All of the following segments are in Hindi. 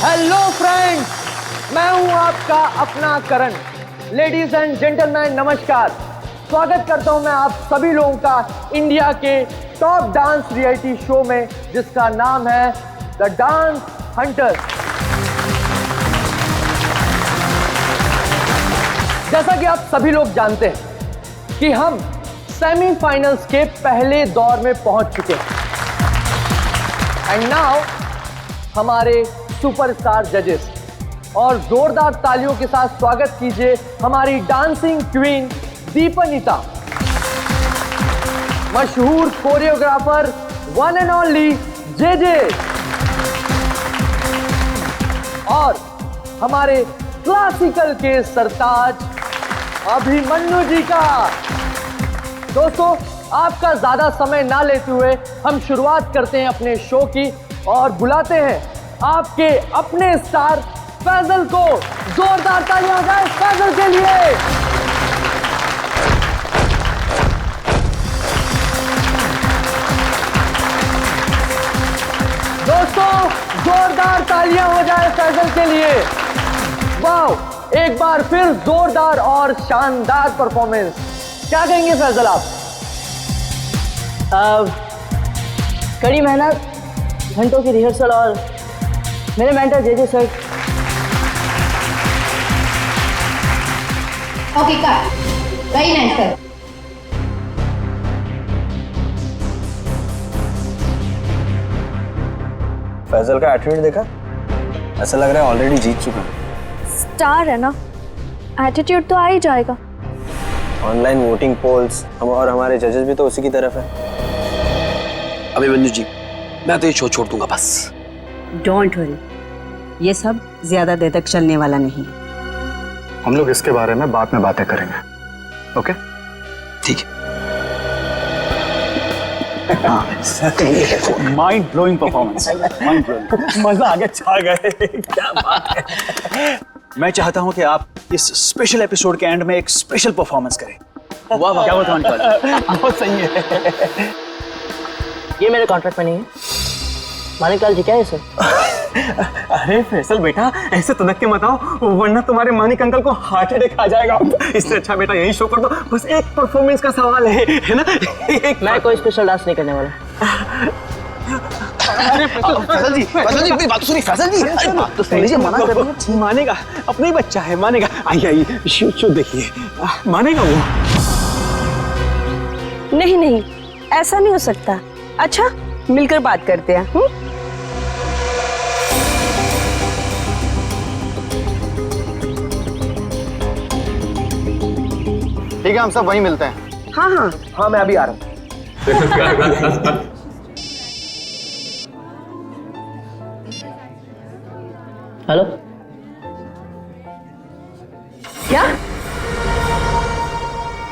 हेलो फ्रेंड्स, मैं हूं आपका अपना करण। लेडीज एंड जेंटलमैन नमस्कार। स्वागत करता हूं मैं आप सभी लोगों का इंडिया के टॉप डांस रियलिटी शो में, जिसका नाम है द डांस हंटर। जैसा कि आप सभी लोग जानते हैं कि हम सेमीफाइनल्स के पहले दौर में पहुंच चुके हैं। एंड नाउ हमारे सुपरस्टार जजेस, और जोरदार तालियों के साथ स्वागत कीजिए हमारी डांसिंग क्वीन दीपनिता, मशहूर choreographer one and only JJ, और हमारे क्लासिकल के सरताज अभिमन्यु जी का। दोस्तों, आपका ज्यादा समय ना लेते हुए हम शुरुआत करते हैं अपने शो की और बुलाते हैं आपके अपने स्टार फैजल को। जोरदार तालियां हो जाए फैजल के लिए। दोस्तों, जोरदार तालियां हो जाए फैजल के लिए। वाह, एक बार फिर जोरदार और शानदार परफॉर्मेंस। क्या कहेंगे फैजल आप? कड़ी मेहनत, घंटों की रिहर्सल और मेरे mentor JJ sir. Okay cut, very nice sir. Faisal का एटीट्यूड देखा? ऐसा लग रहा है ऑलरेडी जीत चुका है। स्टार है ना, एटीट्यूड तो आ ही जाएगा। ऑनलाइन वोटिंग पोल्स और हमारे जजेस भी तो उसी की तरफ है। अभिमन्यु जी, मैं तो ये शो छोड़ दूंगा बस। डोंट वरी, ये सब ज्यादा देर तक चलने वाला नहीं। हम लोग इसके बारे में बाद में बातें करेंगे, ओके? ठीक है। Mind blowing performance, mind blowing, मजा आ गया, छा गए, क्या बात है। मैं चाहता हूं कि आप इस स्पेशल एपिसोड के एंड में एक स्पेशल परफॉर्मेंस करें। वाह वाह, क्या बताऊं, बहुत सही है। ये मेरे कॉन्ट्रैक्ट में नहीं है। मानिकलाल जी क्या है सर? अरे फैसल बेटा, ऐसे तनक के मत आओ, वरना तुम्हारे मानिक अंकल को हार्ट अटैक आ जाएगा। इससे अच्छा बेटा यही शो कर दो, बस एक परफॉर्मेंस का सवाल है ना? मैं कोई स्पेशल डांस नहीं करने वाला। फैजल जी, मेरी बात तो सुनिए। फैजल जी, अरे बात तो सुनिए, मना कर रही है। मानेगा, अपना ही बच्चा है, मानेगा। आइए आइए, शो देखिए, मानेगा वो। नहीं नहीं, ऐसा नहीं हो सकता। अच्छा, मिलकर बात करते हैं। ठीक है, हम सब वहीं मिलते हैं। हाँ हाँ हाँ, मैं अभी आ रहा हूं। हेलो, क्या?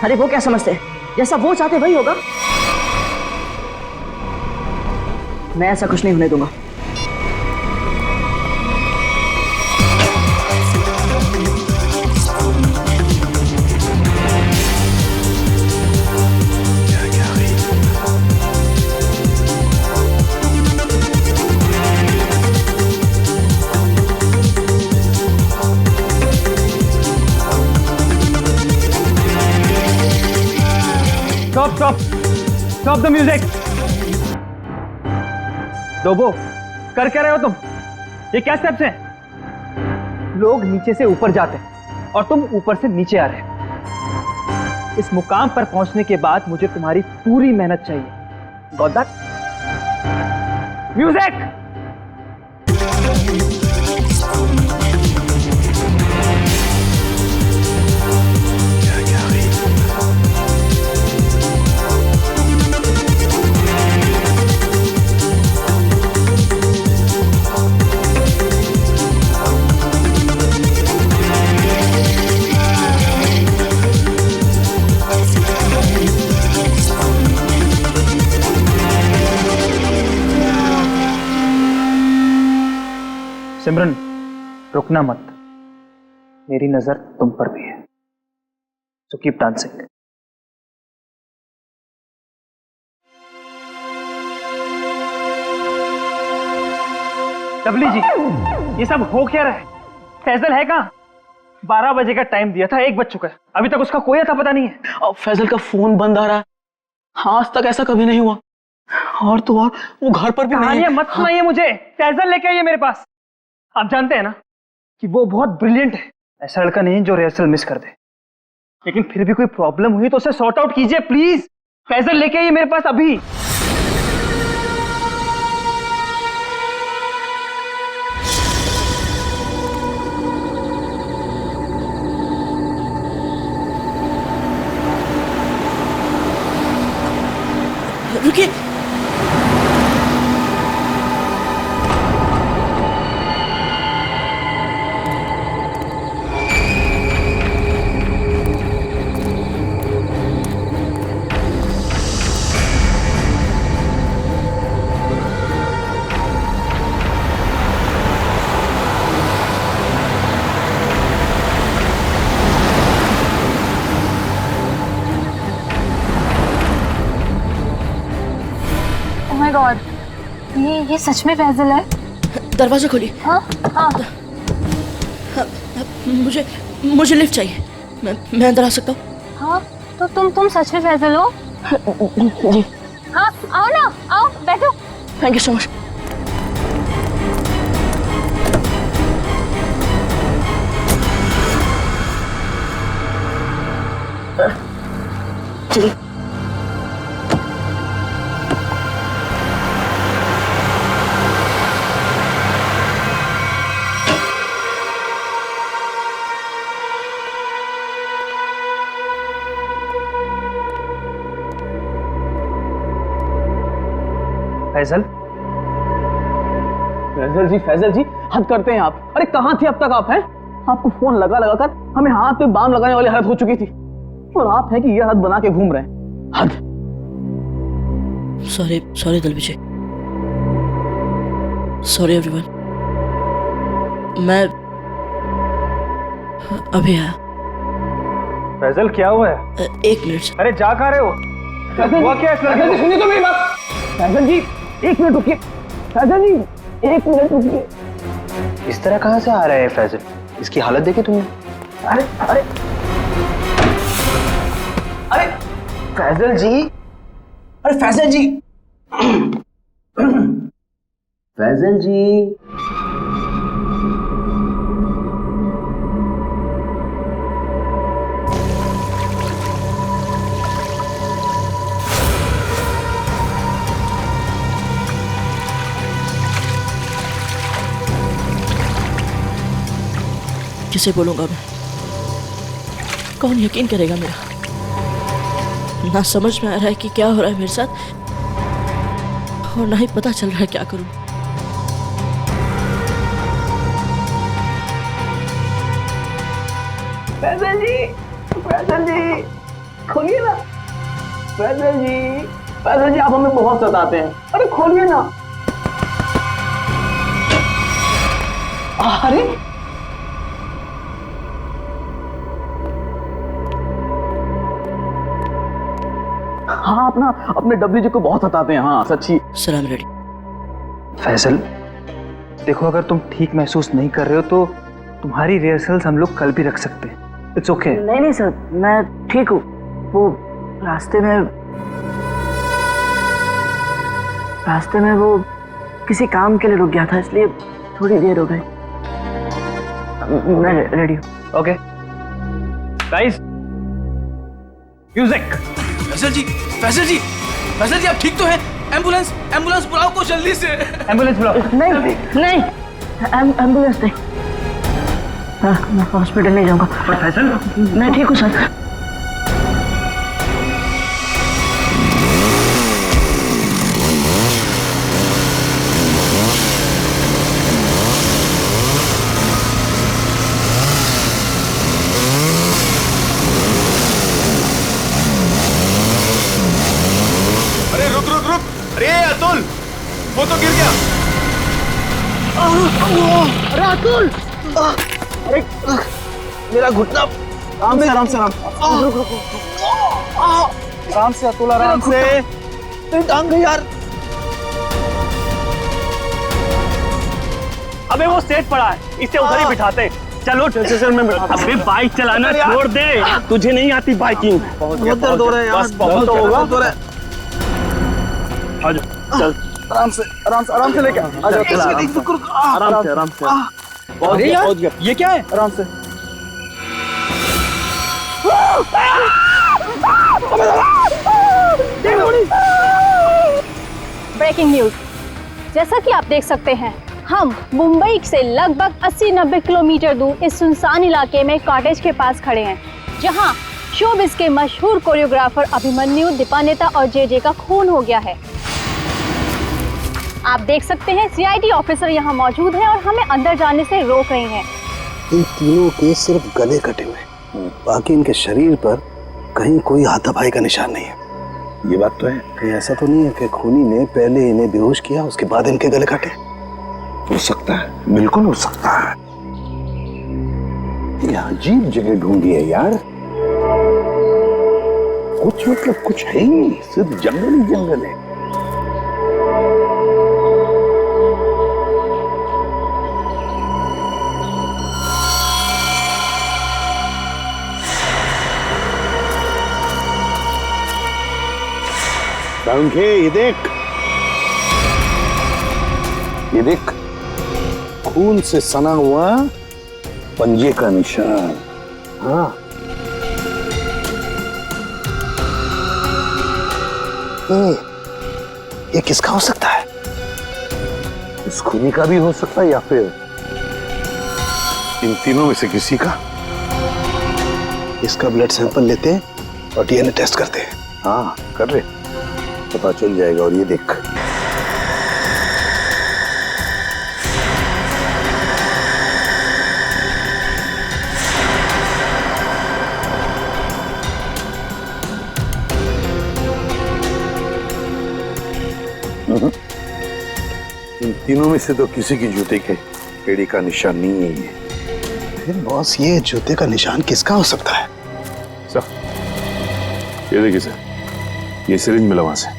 अरे वो क्या समझते हैं, जैसा वो चाहते वही होगा। मैं ऐसा कुछ नहीं होने दूंगा। Stop the music. डोबो, कर क्या रहे हो तुम? ये क्या स्टेप्स हैं? लोग नीचे से ऊपर जाते हैं और तुम ऊपर से नीचे आ रहे हो। इस मुकाम पर पहुंचने के बाद मुझे तुम्हारी पूरी मेहनत चाहिए। Got that? म्यूजिक। सिमरन, रुकना मत, मेरी नजर तुम पर भी है, सो कीप डांसिंग। लवली जी, ये सब हो क्या रहा है? फैजल है कहाँ? 12 बजे का टाइम दिया था, 1 बज चुका है, अभी तक उसका कोई अता पता नहीं है। और फैजल का फोन बंद आ रहा है, आज तक ऐसा कभी नहीं हुआ। और तो और वो घर पर भी नहीं कहानियां है। मत सुनाइए मुझे, फैजल लेके आइए मेरे पास। आप जानते हैं ना कि वो बहुत ब्रिलियंट है, ऐसा लड़का नहीं जो रिहर्सल मिस कर दे। लेकिन फिर भी कोई प्रॉब्लम हुई तो उसे सॉर्ट आउट कीजिए प्लीज। फैजल लेके आइए मेरे पास अभी। रुकिए, ओह माय गॉड, ये सच में फैजल है? दरवाजा खोलिए। हाँ हाँ। मुझे लिफ्ट चाहिए। मैं अंदर आ सकता हूँ? हाँ तो तुम सच में फैजल हो? जी। हाँ आओ ना, आओ बैठो। Thank you so much. चलिए। फैजल, फैजल जी हद करते हैं आप। अरे कहाँ थे अब तक आप? हैं आपको फोन लगा लगा कर हमें हाथ पे बाम लगाने वाली हालत हो चुकी थी, और आप हैं कि ये हालत बना के घूम रहे हैं। हद। Sorry Dalvijay, sorry everyone. मैं अभी आया। फैजल क्या हुआ है? 1 मिनट। अरे जा कहाँ रहे हो? हुआ क्या इस लड़के को? सुनिए तो मेरी बात। फैजल जी 1 मिनट रुकिए। फैजल जी 1 मिनट रुकिए। इस तरह कहाँ से आ रहा है फैजल? इसकी हालत देखी तुमने? अरे अरे अरे फैजल जी, अरे फैजल जी फैजल जी, किसे बोलूंगा मैं? कौन यकीन करेगा मेरा? ना समझ में आ रहा है कि क्या हो रहा है मेरे साथ, और ना ही पता चल रहा है क्या करूं। फैजल जी खोलिए ना। फैजल जी आप हमें बहुत सताते हैं। अरे खोलिए ना। अरे हाँ, अपने डब्ल्यू जी को बहुत सताते हैं। हाँ सच्ची। सलाम रेडी। फैजल देखो, अगर तुम ठीक महसूस नहीं कर रहे हो तो तुम्हारी रिहर्सल्स हम लोग कल भी रख सकते हैं। It's okay. नहीं सर, मैं ठीक हूँ। वो रास्ते में वो किसी काम के लिए रुक गया था, इसलिए थोड़ी देर हो गई। मैं रेडी हूँ। Okay guys, music. Faizal ji आप ठीक तो हैं? एम्बुलेंस बुलाओ को जल्दी से। एम्बुलेंस बुलाओ। नहीं, एम्बुलेंस नहीं। मैं हॉस्पिटल नहीं जाऊंगा। फैजल मैं ठीक हूँ सर। अरे रुक। अरे अतुल, वो तो गिर गया। अरे अतुल, अरे मेरा घुटना। आराम से अतुल, आराम से। टांग गई यार। अबे वो सेट पड़ा है, इसे उधर ही बिठाते। चलो चल मैं बैठा। अबे बाइक चलाना छोड़ दे, तुझे नहीं आती बाइकिंग। बहुत दर्द हो रहा है यार, बहुत तो होगा। आ जाओ, चल आराम से लेके आ जाओ। आराम से बहुत गया। ये क्या है? आराम से। ब्रेकिंग न्यूज, जैसा कि आप देख सकते हैं, हम मुंबई से लगभग 80-90 किलोमीटर दूर इस सुनसान इलाके में कॉटेज के पास खड़े हैं, जहां शोबिस के मशहूर कोरियोग्राफर अभिमन्यु, दीपानेता और जे का खून हो गया है। आप देख सकते हैं सीआईडी ऑफिसर यहां मौजूद हैं और हमें अंदर जाने से रोक रहे हैं। इन तीनों के सिर्फ गले कटे हुए, बाकी इनके शरीर पर कहीं कोई हाथापाई का निशान नहीं है। ये बात तो है। कहीं ऐसा तो नहीं है कि खूनी ने पहले इन्हें बेहोश किया, उसके बाद इनके गले काटे? हो सकता है, बिल्कुल हो सकता है। ये अजीब जगह ढूंढी है यार, कुछ मतलब कुछ है ही नहीं, सिर्फ जंगल ही जंगल है। ये देख खून से सना हुआ पंजे का निशान। हाँ, ये किसका हो सकता है? इस खूनी का भी हो सकता है या फिर इन तीनों में से किसी का। इसका ब्लड सैंपल लेते हैं और डीएनए टेस्ट करते हैं। हाँ कर ले, पता चल जाएगा। और ये देख, इन तीनों में से तो किसी की जूते के एड़ी का निशान नहीं है। फिर बॉस, ये जूते का निशान किसका हो सकता है? सर ये देखिए सर, ये सिरिंज मिला वहां से।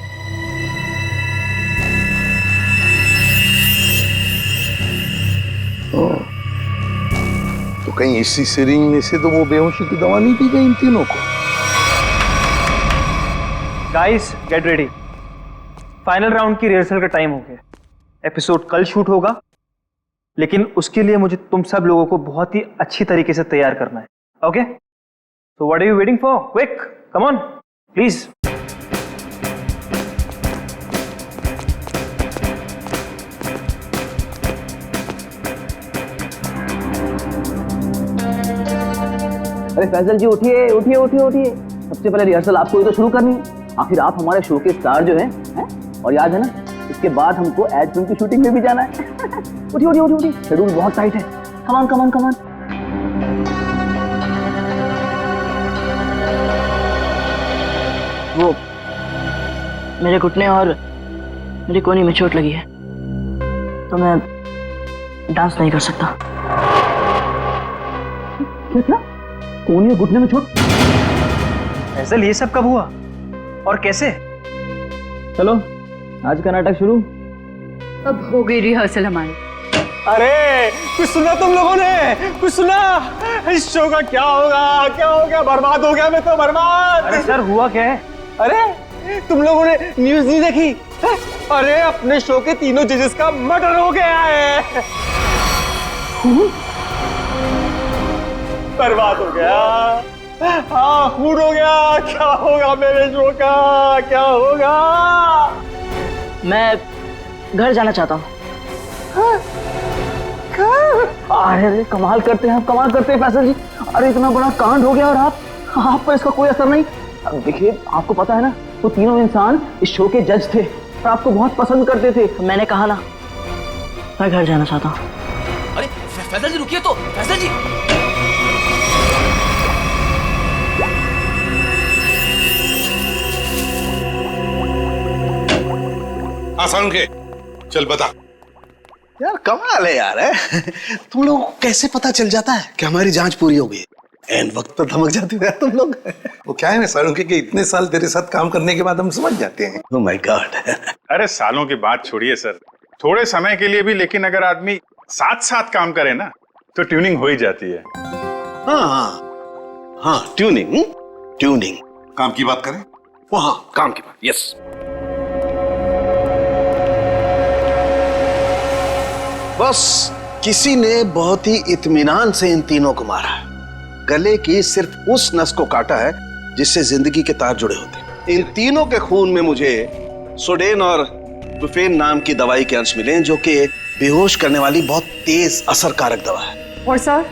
तो कहीं इसी सिरिंज में से तो वो बेहोशी की दवा नहीं दी गई इन तीनों को? Guys get ready, final round की रिहर्सल का टाइम हो गया। एपिसोड कल शूट होगा, लेकिन उसके लिए मुझे तुम सब लोगों को बहुत ही अच्छी तरीके से तैयार करना है। Okay, so what are you waiting for? Quick, come on, please. अरे फैजल जी उठिए उठिए उठिए उठिए, सबसे पहले रिहर्सल आपको ही तो शुरू करनी है। आखिर आप हमारे शो के स्टार जो हैं, और याद है ना, इसके बाद हमको एड फिल्म की शूटिंग में भी जाना है। उठिए उठिए उठिए उठिए, शेड्यूल बहुत टाइट है। Come on come on come on. वो मेरे घुटने और मेरी कोहनी में चोट लगी है, तो मैं डांस नहीं कर सकता। क्या? कोहनी और घुटने में चोट? फैजल, ये सब कब हुआ और कैसे? चलो आज का नाटक शुरू। अब हो गई रिहर्सल हमारी। अरे कुछ सुना तुम लोगों ने? कुछ सुना? इस शो का क्या होगा? क्या हो गया? बर्बाद हो गया मैं तो, बर्बाद। अरे सर, हुआ क्या है? अरे तुम लोगों ने न्यूज़ नहीं देखी? अरे अपने शो के तीनों जजेस का मर्डर हो गया है। बर्बाद हो गया। हाँ, खून हो गया। क्या होगा मेरे शो का? क्या होगा? मैं घर जाना चाहता हूँ। अरे कमाल करते हैं आप, कमाल करते हैं फैसल जी। अरे इतना बड़ा कांड हो गया और आप पर इसका कोई असर नहीं। देखिए, आपको पता है ना, वो तीनों इंसान इस शो के जज थे और आपको बहुत पसंद करते थे। मैंने कहा ना, मैं घर जाना चाहता हूँ। अरे फैजल जी रुकिए तो, फैजल जी। आसान के चल बता। यार कमाल है यार, है? तुम लोगों को कैसे पता चल जाता है कि हमारी जांच पूरी हो गई? एन वक्त पर धमक जाते हो यार तुम लोग। वो क्या है ना सालुंखे के इतने साल तेरे साथ काम करने के बाद हम समझ जाते हैं। Oh my God. अरे सालों की बात छोड़िए सर, थोड़े समय के लिए भी, लेकिन अगर आदमी साथ साथ काम करें ना तो ट्यूनिंग हो ही जाती है। हाँ हाँ हाँ, ट्यूनिंग ट्यूनिंग। काम की बात करें? वो हाँ, काम की बात। यस। बस किसी ने बहुत ही इत्मीनान से इन तीनों को मारा है। गले की सिर्फ उस नस को काटा है जिससे जिंदगी के तार जुड़े होते हैं। इन तीनों के खून में मुझे सोडेन और बुफेन नाम की दवाई के अंश मिले, जो कि बेहोश करने वाली बहुत तेज असरकारक दवा है। और सर,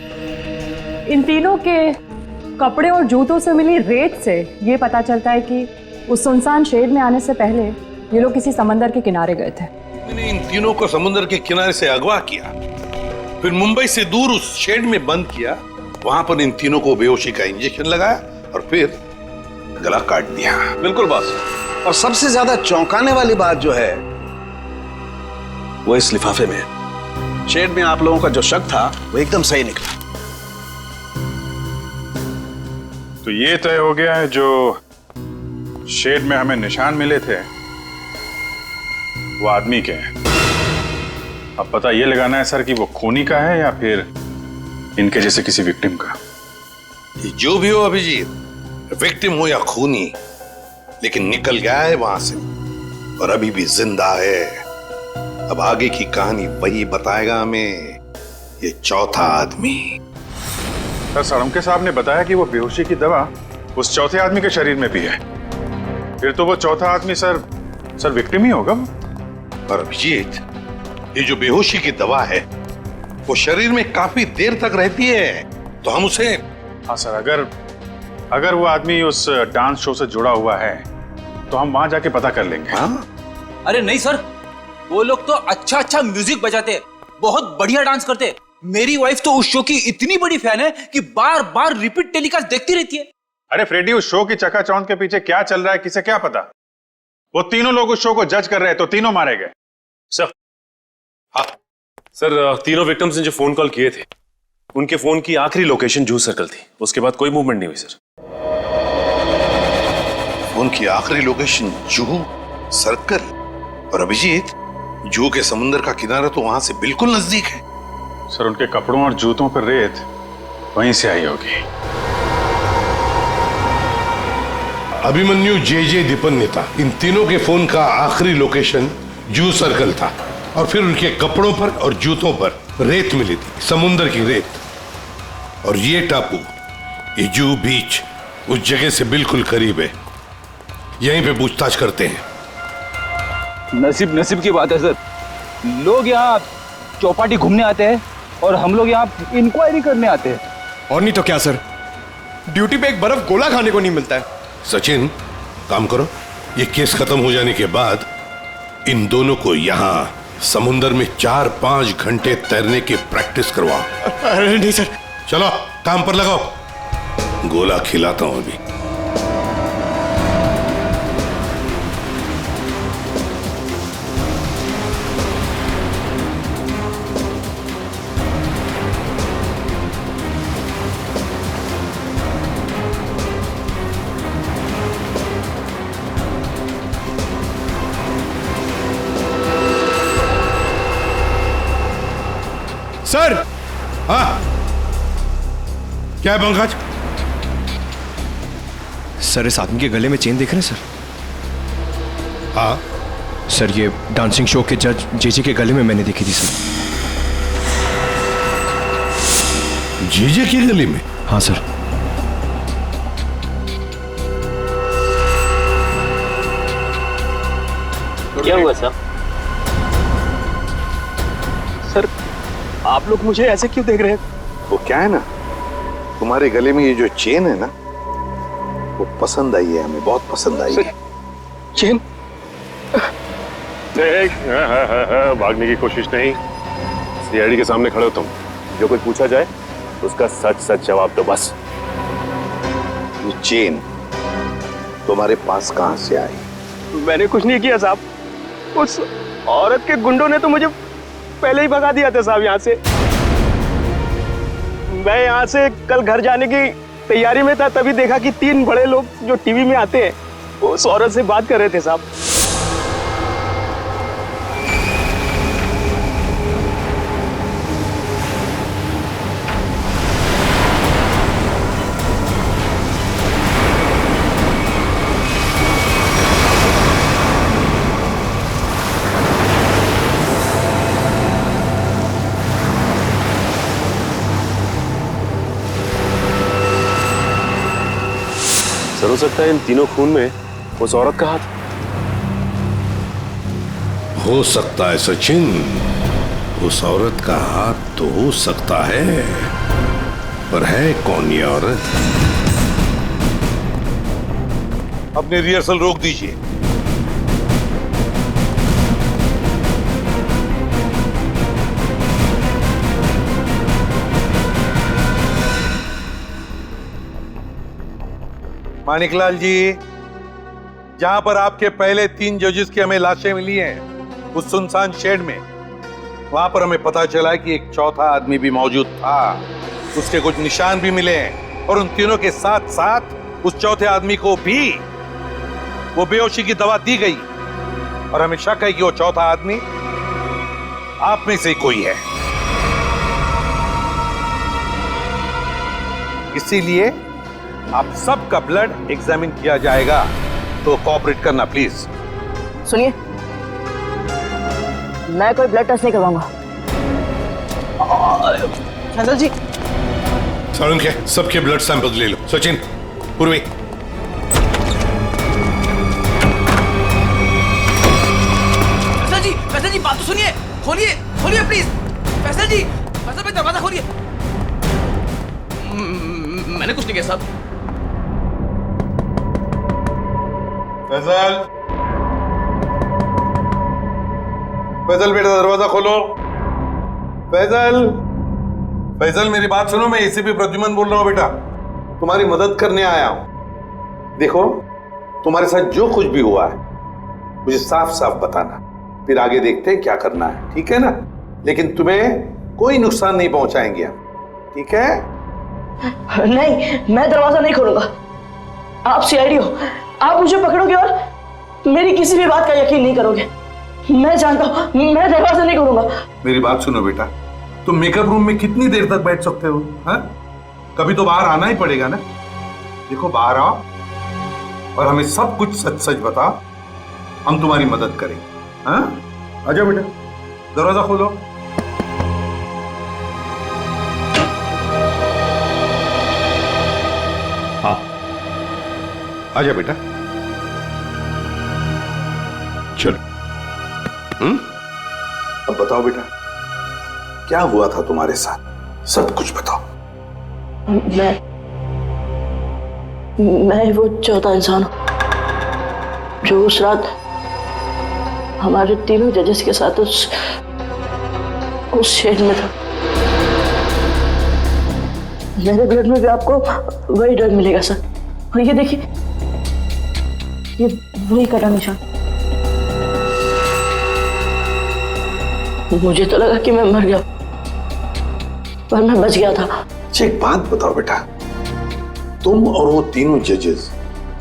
इन तीनों के कपड़े और जूतों से मिली रेत से ये पता चलता है कि उस सुनसान शेड में आने से पहले ये लोग किसी समंदर के किनारे गए थे। मैंने इन तीनों को समुद्र के किनारे से अगवा किया, फिर मुंबई से दूर उस शेड में बंद किया, वहां पर इन तीनों को बेहोशी का इंजेक्शन लगाया और फिर गला काट दिया। बिल्कुल बॉस। और सबसे ज्यादा चौंकाने वाली बात जो है वो इस लिफाफे में है। शेड में आप लोगों का जो शक था वो एकदम सही निकला। तो ये तय हो गया है, जो शेड में हमें निशान मिले थे वो आदमी के हैं। अब पता ये लगाना है सर कि वो खूनी का है या फिर इनके जैसे किसी विक्टिम का। जो भी हो अभिजीत, विक्टिम हो या खूनी, लेकिन निकल गया है वहां से और अभी भी जिंदा है। अब आगे की कहानी वही बताएगा हमें, ये चौथा आदमी। सर सड़मके साहब ने बताया कि वो बेहोशी की दवा उस चौथे आदमी के शरीर में भी है। फिर तो वो चौथा आदमी सर विक्टिम ही होगा। और अभिजीत, ये जो बेहोशी की दवा है वो शरीर में काफी देर तक रहती है, तो हम उसे। हाँ सर, अगर वो आदमी उस डांस शो से जुड़ा हुआ है तो हम वहां जाके पता कर लेंगे। हाँ? अरे नहीं सर, वो लोग तो अच्छा म्यूजिक बजाते, बहुत बढ़िया डांस करते। मेरी वाइफ तो उस शो की इतनी बड़ी फैन है कि बार बार रिपीट टेलीकास्ट देखती रहती है। अरे फ्रेडी, उस शो की चकाचौंध के पीछे क्या चल रहा है किसे क्या पता। वो तीनों लोग उस शो को जज कर रहे हैं तो तीनों मारे गए। सर, हाँ सर, तीनों विक्टिम्स ने जो फोन कॉल किए थे उनके फोन की आखिरी लोकेशन जूह सर्कल थी। उसके बाद कोई मूवमेंट नहीं हुई सर। फोन की आखिरी लोकेशन जूह सर्कल? और अभिजीत, जूह के समुद्र का किनारा तो वहां से बिल्कुल नजदीक है। सर उनके कपड़ों और जूतों पर रेत वहीं से आई होगी। अभिमन्यु जे दीपन्नेता, इन तीनों के फोन का आखिरी लोकेशन जूह सर्कल था और फिर उनके कपड़ों पर और जूतों पर रेत मिली थी, समुद्र की रेत। और ये टापू, ये जूह बीच, उस जगह से बिल्कुल करीब है। यहीं पे पूछताछ करते हैं। नसीब की बात है सर। लोग यहाँ चौपाटी घूमने आते हैं और हम लोग यहाँ इंक्वायरी करने आते हैं। और नहीं तो क्या सर, ड्यूटी पे एक बर्फ गोला खाने को नहीं मिलता है। सचिन, काम करो, ये केस खत्म हो जाने के बाद इन दोनों को यहाँ समुंदर में 4-5 घंटे तैरने की प्रैक्टिस करवाओ। अरे नहीं सर। चलो काम पर लगाओ, गोला खिलाता हूं अभी। सर। हाँ, क्या है पंकज? सर, इस आदमी के गले में चेन देख रहे हैं सर? हाँ सर, ये डांसिंग शो के जज जेजे के गले में मैंने देखी थी सर। जेजे के गले में? हाँ सर। क्या हुआ सर? सर, आप लोग मुझे ऐसे क्यों देख रहे हैं? वो क्या है ना, तुम्हारे गले में ये जो चेन है ना, वो पसंद आई है हमें, बहुत पसंद आई है। चेन? भागने की कोशिश नहीं, सीआईडी के सामने खड़े हो तुम। जो कुछ पूछा जाए उसका सच सच जवाब दो बस। ये चेन तुम्हारे पास कहां से आई? मैंने कुछ नहीं किया साहब। उस औरत के गुंडों ने तो मुझे पहले ही भगा दिया था साहब यहाँ से। मैं यहाँ से कल घर जाने की तैयारी में था, तभी देखा कि 3 बड़े लोग जो टीवी में आते हैं वो उस औरत से बात कर रहे थे साहब। सकता है इन तीनों खून में उस औरत का हाथ। हो सकता है सचिन, उस औरत का हाथ तो हो सकता है, पर है कौन ये औरत? अपनी रिहर्सल रोक दीजिए। मानिकलाल जी, जहां पर आपके पहले 3 जजेस की हमें लाशें मिली हैं, उस सुनसान शेड में, वहां पर हमें पता चला कि एक चौथा आदमी भी मौजूद था। उसके कुछ निशान भी मिले हैं और उन तीनों के साथ साथ उस चौथे आदमी को भी वो बेहोशी की दवा दी गई और हमें शक है कि वो चौथा आदमी आप में से कोई है। इसीलिए आप सबका ब्लड एग्जामिन किया जाएगा, तो कोऑपरेट करना प्लीज। सुनिए, मैं कोई ब्लड टेस्ट नहीं करवाऊंगा। फैसल जी, सारुण के सबके ब्लड सैंपल ले लो। सचिन, पूर्वी। फैसल जी बात तो सुनिए, खोलिए खोलिए प्लीज। फैसल जी, फैसल भाई दरवाजा खोलिए। मैंने कुछ नहीं किया साहब। फैसल, फैसल बेटा दरवाजा खोलो। फैसल, फैसल मेरी बात सुनो, मैं एसीपी प्रद्युमन बोल रहा हूं बेटा, तुम्हारी मदद करने आया हूं। देखो, तुम्हारे साथ जो कुछ भी हुआ है मुझे साफ साफ बताना, फिर आगे देखते हैं क्या करना है, ठीक है ना? लेकिन तुम्हें कोई नुकसान नहीं पहुंचाएंगे हम, ठीक है? नहीं, मैं दरवाजा नहीं खोलूंगा। आप सीआईडी हो, आप मुझे पकड़ोगे और मेरी किसी भी बात का यकीन नहीं करोगे। मैं जानता हूं, मैं दरवाजा नहीं खोलूंगा। मेरी बात सुनो बेटा, तुम मेकअप रूम में कितनी देर तक बैठ सकते हो? हाँ? कभी तो बाहर आना ही पड़ेगा ना। देखो, बाहर आओ और हमें सब कुछ सच सच बताओ, हम तुम्हारी मदद करेंगे। हाँ? आजा बेटा, दरवाजा खोलो। हाँ, आजा बेटा, चलो। अब बताओ बेटा, क्या हुआ था तुम्हारे साथ? सब कुछ बताओ। मैं वो चौथा इंसान हूं जो उस रात हमारे तीनों जजेस के साथ उस शेड में था। मेरे ब्लड में भी आपको वही ड्रग मिलेगा सर। और ये देखिए, ये वही कटा निशान। मुझे तो लगा कि मैं मर गया, पर मैं बच गया था। अच्छा, एक बात बताओ बेटा, तुम और वो तीनों जजेस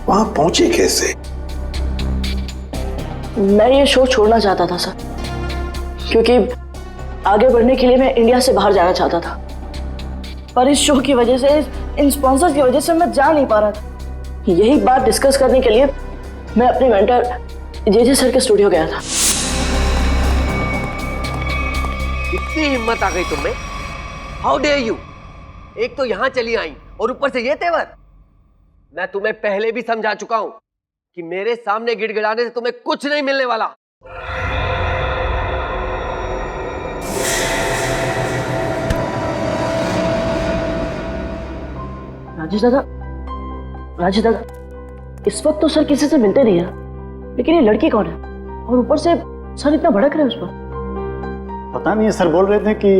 वहां पहुंचे कैसे? मैं ये शो छोड़ना चाहता था सर, क्योंकि आगे बढ़ने के लिए मैं इंडिया से बाहर जाना चाहता था, पर इस शो की वजह से, इन स्पॉन्सर्स की वजह से मैं जा नहीं पा रहा था। यही बात डिस्कस करने के लिए मैं अपने मेंटर जेजे सर के स्टूडियो गया था। इतनी हिम्मत आ गई तुममें? How dare you! एक तो यहां चली आई और ऊपर से ये तेवर। मैं तुम्हें पहले भी समझा चुका हूं कि मेरे सामने गिड़गिड़ाने से तुम्हें कुछ नहीं मिलने वाला। राजेश दादा, इस वक्त तो सर किसी से मिलते नहीं है, लेकिन ये लड़की कौन है? और ऊपर से सर इतना भड़क रहे हैं उस पर। पता नहीं, सर बोल रहे थे कि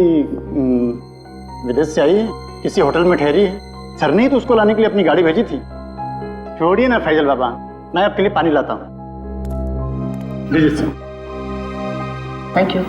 विदेश से आई है, किसी होटल में ठहरी है। सर ने ही तो उसको लाने के लिए अपनी गाड़ी भेजी थी। छोड़िए ना फैजल बाबा, मैं आपके लिए पानी लाता हूँ। लीजिए सर। Thank you.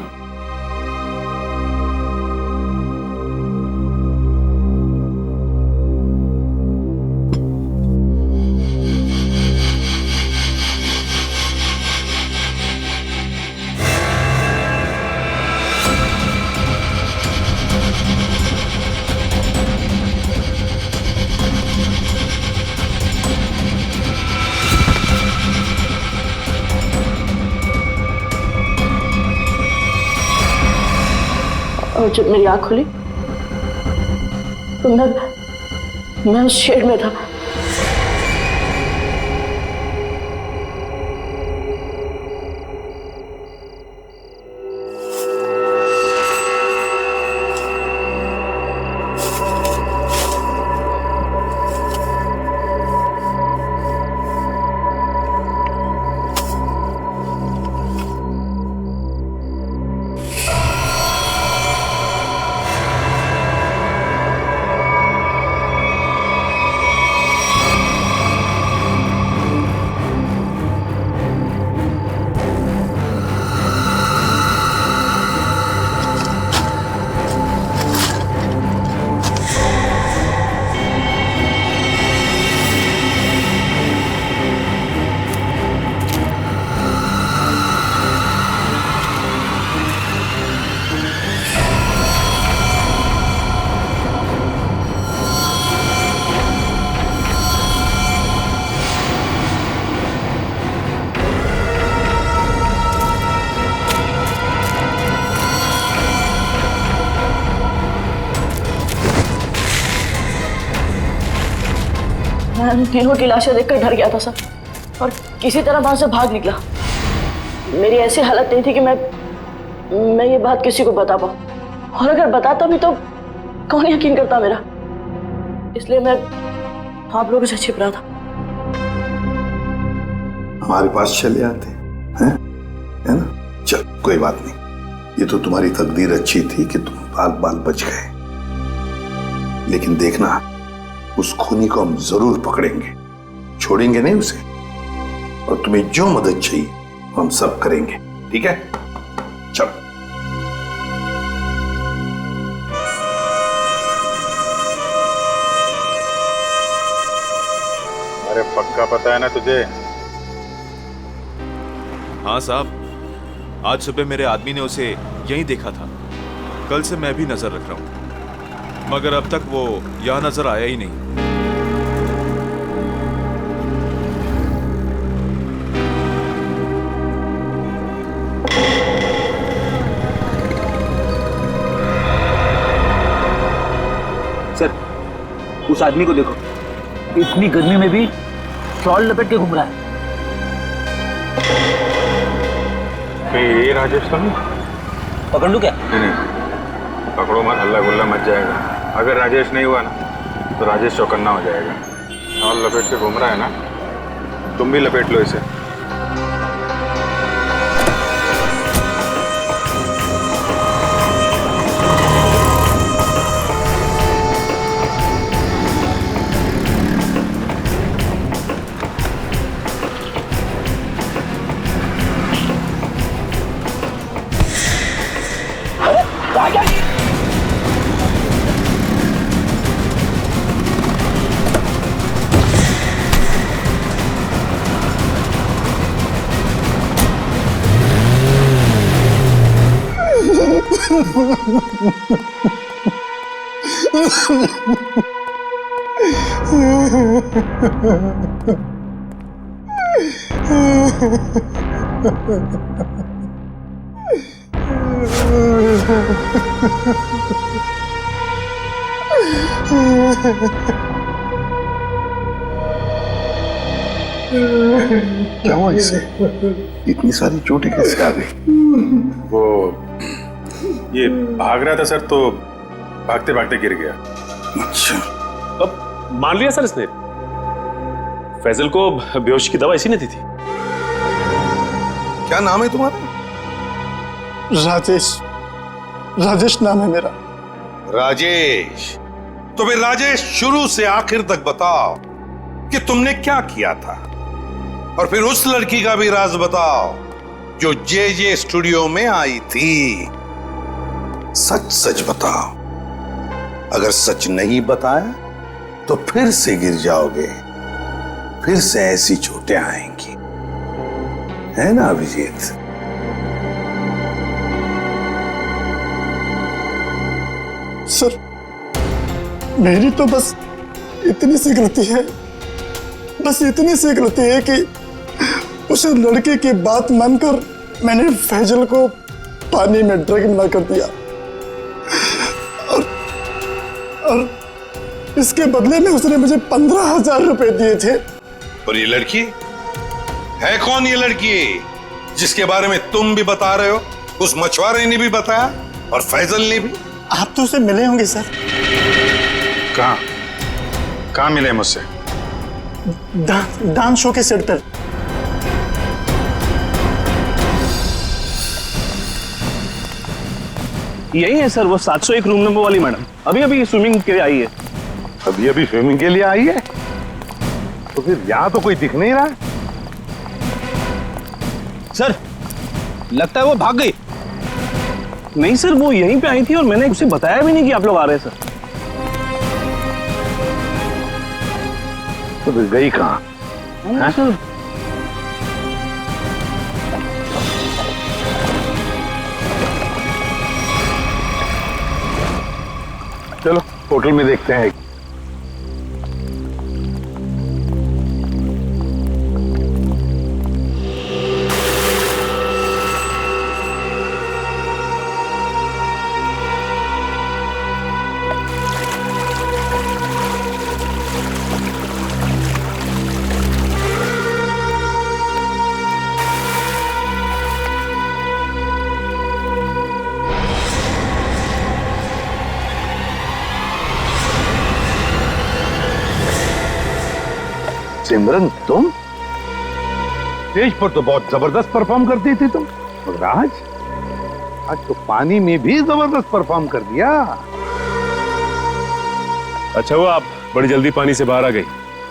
और जब मेरी आंख खुली तो मैं उस शेड में था। मैं उन तीनों की लाशें देखकर डर गया था सर, और किसी तरह वहां से भाग निकला। मेरी ऐसी हालत नहीं थी कि मैं ये बात किसी को बता पाऊं, और अगर बताता भी तो कौन यकीन करता मेरा, इसलिए मैं आप लोगों से छिप रहा था। हमारे पास चले आते हैं, है ना? चल कोई बात नहीं, ये तो तुम्हारी तकदीर अच्छी थी कि तुम बाल बाल बच गए। लेकिन देखना, उस खूनी को हम जरूर पकड़ेंगे, छोड़ेंगे नहीं उसे, और तुम्हें जो मदद चाहिए हम सब करेंगे, ठीक है? चल। अरे पक्का पता है ना तुझे? हाँ साहब, आज सुबह मेरे आदमी ने उसे यहीं देखा था। कल से मैं भी नजर रख रहा हूं, मगर अब तक वो यहां नजर आया ही नहीं। सर, उस आदमी को देखो, इतनी गर्मी में भी शॉल लपेट के घूम रहा है। ये राजेश तो नहीं? पकड़ लूं क्या? नहीं, पकड़ो मत, हल्ला गुल्ला मच जाएगा। अगर राजेश नहीं हुआ ना तो राजेश चौकन्ना हो जाएगा। शॉल लपेट के घूम रहा है ना, तुम भी लपेट लो इसे। क्या हुआ इसे? इतनी सारी चोटें कैसे आ गई? वो ये भाग रहा था सर, तो भागते भागते गिर गया। अच्छा, अब मान लिया सर इसने? फैजल को बेहोश की दवा इसी ने दी थी। क्या नाम है तुम्हारा? राजेश। राजेश नाम है मेरा। राजेश? तो फिर राजेश, शुरू से आखिर तक बताओ कि तुमने क्या किया था, और फिर उस लड़की का भी राज बताओ जो जे स्टूडियो में आई थी। सच सच बताओ, अगर सच नहीं बताया तो फिर से गिर जाओगे, फिर से ऐसी चोटें आएंगी, है ना अभिजीत? सर, मेरी तो बस इतनी सी गलती है, बस इतनी सी गलती है कि उस लड़के की बात मानकर मैंने फैजल को पानी में ड्रग मिला कर दिया, और इसके बदले में उसने मुझे 15,000 रुपए दिए थे। और ये लड़की है कौन? ये लड़की जिसके बारे में तुम भी बता रहे हो, उस मछुआरे ने भी बताया और फैजल ने भी। आप तो उसे मिले होंगे सर। कहाँ मिले मुझसे? डांस शो के सेट पर। यही है सर, वो 701 रूम नंबर वाली मैडम, अभी अभी स्विमिंग के लिए आई है। अभी अभी स्विमिंग के लिए आई है? तो फिर यहां तो कोई दिख नहीं रहा। सर, लगता है वो भाग गई। नहीं सर, वो यहीं पे आई थी और मैंने उसे बताया भी नहीं कि आप लोग आ रहे हैं सर। तो फिर गई कहाँ? सर, चलो होटल में देखते हैं। सिमरन तुम स्टेज पर तो बहुत जबरदस्त परफॉर्म करती थी तुम, मगर आज तो पानी में भी जबरदस्त परफॉर्म कर दिया। अच्छा हुआ आप बड़ी जल्दी पानी से बाहर आ गई,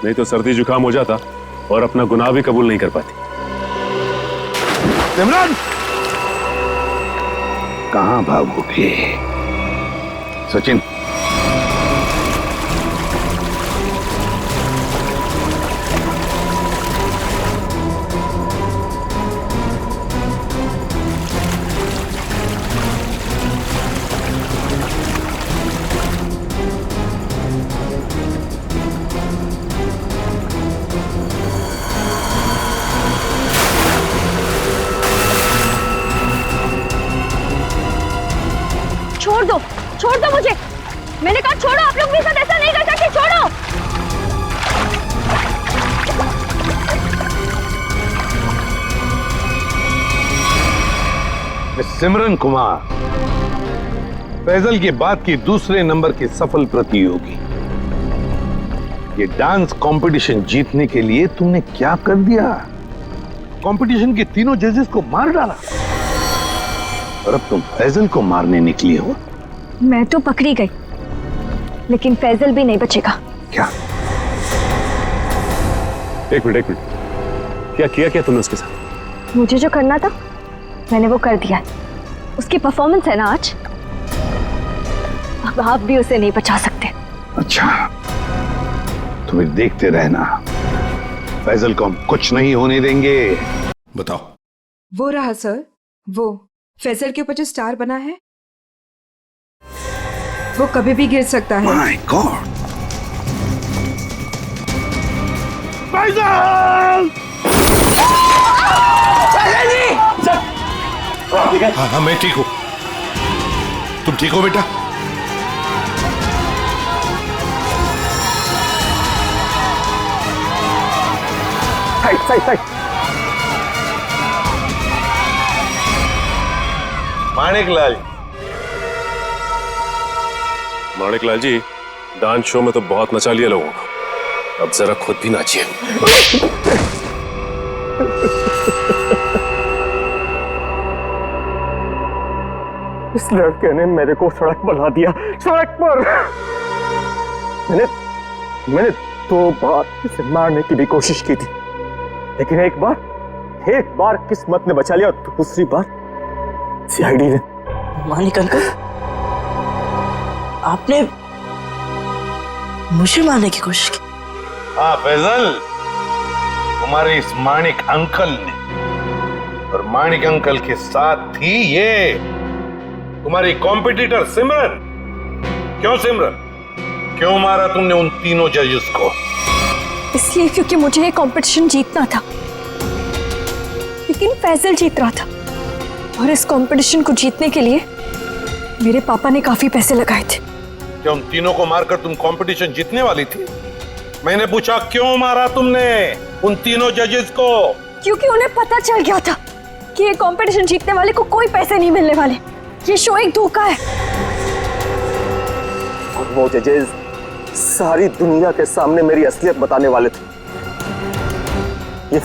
नहीं तो सर्दी जुकाम हो जाता और अपना गुनाह भी कबूल नहीं कर पाती। सिमरन कहां भागोगे? सचिन छोड़ दो मुझे, मैंने कहा छोड़ो। आप लोग मेरे साथ ऐसा नहीं कर सकते, छोड़ो। सिमरन कुमार, फैजल के बाद की दूसरे नंबर की सफल प्रतियोगी। ये डांस कंपटीशन जीतने के लिए तुमने क्या कर दिया? कंपटीशन के तीनों जजेस को मार डाला और अब तुम फैजल को मारने निकली हो। मैं तो पकड़ी गई, लेकिन फैजल भी नहीं बचेगा। क्या? एक मिनट, क्या किया तुमने उसके साथ? मुझे जो करना था मैंने वो कर दिया। उसकी परफॉर्मेंस है ना आज, अब आप भी उसे नहीं बचा सकते। अच्छा, तुम्हें देखते रहना, फैजल को हम कुछ नहीं होने देंगे। बताओ। वो रहा सर, वो फैजल के ऊपर जो स्टार बना है वो कभी भी गिर सकता है। My god, Faisal! हाँ, मैं ठीक हूँ। तुम ठीक हो बेटा? Side. Maniklal ji, dance show में तो बहुत नचा लिया लोगों को, अब जरा खुद भी नाचिए। इस लड़के ने मेरे को सड़क पर ला दिया, सड़क पर। मैंने 2 बार इसे मारने की भी कोशिश की थी, लेकिन एक बार किस्मत ने बचा लिया और दूसरी बार सीआईडी ने। मानिक अंकल, आपने मुझे मारने की कोशिश की? हाँ फैजल, तुम्हारे इस माणिक अंकल ने, और माणिक अंकल के साथ थी ये तुम्हारी कॉम्पिटिटर सिमरन। क्यों सिमरन, क्यों मारा तुमने उन तीनों जजेस को? इसलिए क्योंकि मुझे ये कंपटीशन जीतना था, लेकिन फैजल जीत रहा था, और इस कंपटीशन को जीतने के लिए मेरे पापा ने काफी पैसे लगाए थे। क्या उन तीनों को मारकर तुम कंपटीशन जीतने वाली थी? मैंने पूछा क्यों मारा तुमने उन तीनों जजेस को? क्योंकि उन्हें पता चल गया था कि ये कंपटीशन जीतने वाले को कोई पैसे नहीं मिलने वाले, ये शो एक धोखा है। और वो जजेस सारी दुनिया के सामने मेरी असलियत बताने वाले थे। ये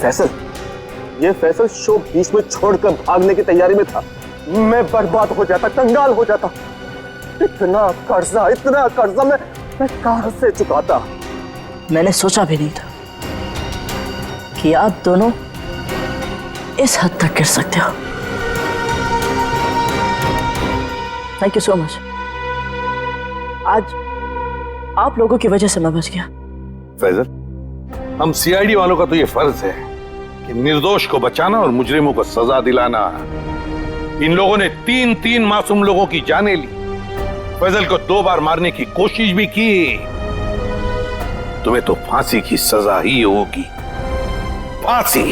फैसल शो बीच में छोड़कर भागने की तैयारी में था। मैं बर्बाद हो जाता, कंगाल हो जाता। इतना कर्जा मैं कहां से चुकाता? मैंने सोचा भी नहीं था कि आप दोनों इस हद तक गिर सकते हो। Thank you so much. आज आप लोगों की वजह से मैं बच गया। फैजल, हम सीआईडी वालों का तो ये फर्ज है कि निर्दोष को बचाना और मुजरिमों को सजा दिलाना। इन लोगों ने 3 मासूम लोगों की जानें ली, फैजल को 2 बार मारने की कोशिश भी की। तुम्हें तो फांसी की सजा ही होगी, फांसी।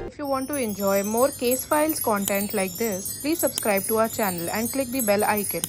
If you want to enjoy more case files content like this, please subscribe to our channel and click the bell icon.